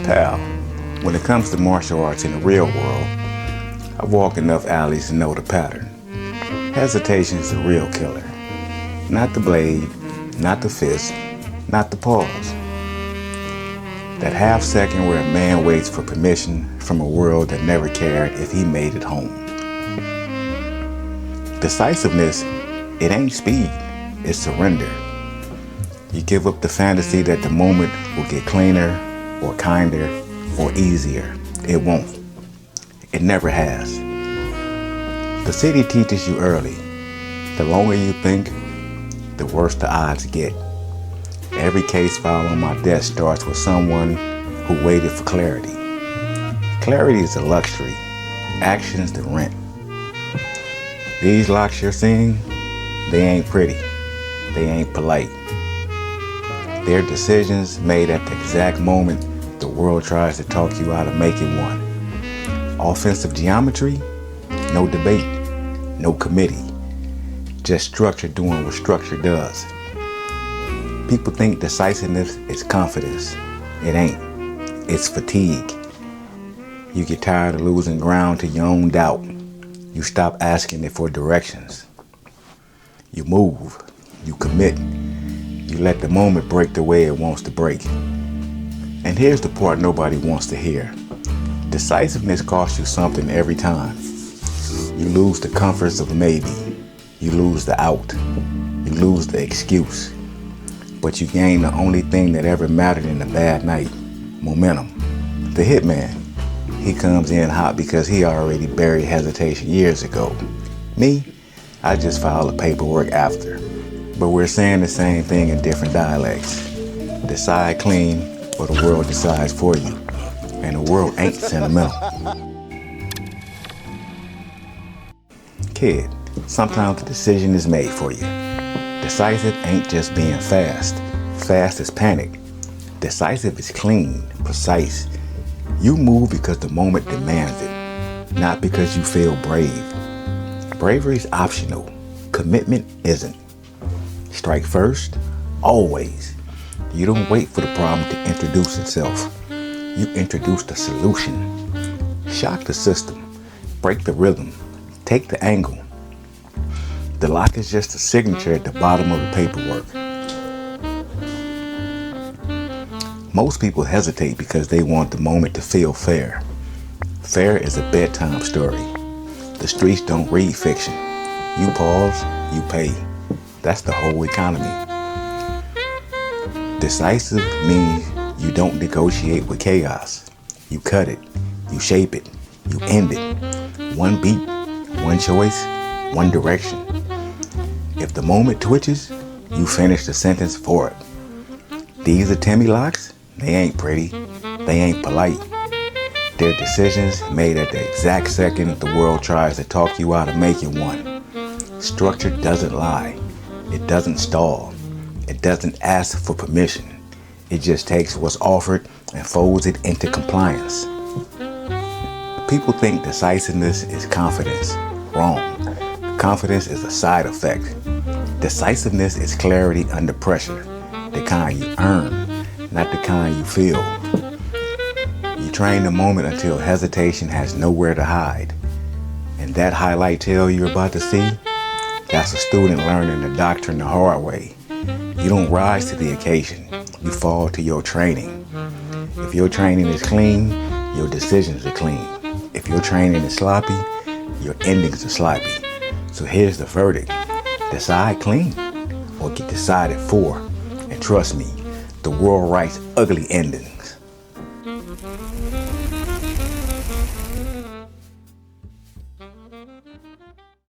Pal, when it comes to martial arts in the real world, I've walked enough alleys to know the pattern. Hesitation is the real killer. Not the blade, not the fist, not the pause. That half second where a man waits for permission from a world that never cared if he made it home. Decisiveness, it ain't speed, it's surrender. You give up the fantasy that the moment will get cleaner or kinder or easier. It won't. It never has. The city teaches you early. The longer you think, the worse the odds get. Every case file on my desk starts with someone who waited for clarity. Clarity is a luxury. Action is the rent. These locks you're seeing, they ain't pretty. They ain't polite. They're decisions made at the exact moment the world tries to talk you out of making one. Offensive geometry? No debate. No committee. Just structure doing what structure does. People think decisiveness is confidence. It ain't. It's fatigue. You get tired of losing ground to your own doubt. You stop asking it for directions. You move. You commit. You let the moment break the way it wants to break. And here's the part nobody wants to hear. Decisiveness costs you something every time. You lose the comforts of maybe. You lose the out. You lose the excuse. But you gain the only thing that ever mattered in a bad night, momentum. The Hitman, he comes in hot because he already buried hesitation years ago. Me, I just filed the paperwork after. But we're saying the same thing in different dialects. Decide clean or the world decides for you. And the world ain't sentimental. Kid, sometimes the decision is made for you. Decisive ain't just being fast. Fast is panic. Decisive is clean, precise. You move because the moment demands it, not because you feel brave. Bravery is optional. Commitment isn't. Strike first, always. You don't wait for the problem to introduce itself. You introduce the solution. Shock the system. Break the rhythm. Take the angle. The lock is just a signature at the bottom of the paperwork. Most people hesitate because they want the moment to feel fair. Fair is a bedtime story. The streets don't read fiction. You pause, you pay. That's the whole economy. Decisive means you don't negotiate with chaos. You cut it, you shape it, you end it. One beat, one choice, one direction. If the moment twitches, you finish the sentence for it. These Atemi locks, they ain't pretty, they ain't polite. They're decisions made at the exact second the world tries to talk you out of making one. Structure doesn't lie. It doesn't stall. It doesn't ask for permission. It just takes what's offered and folds it into compliance. People think decisiveness is confidence. Wrong. Confidence is a side effect. Decisiveness is clarity under pressure. The kind you earn, not the kind you feel. You train the moment until hesitation has nowhere to hide. And that highlight tail you're about to see, that's a student learning the doctrine the hard way. You don't rise to the occasion, you fall to your training. If your training is clean, your decisions are clean. If your training is sloppy, your endings are sloppy. So here's the verdict. Decide clean or get decided for. And trust me, the world writes ugly endings.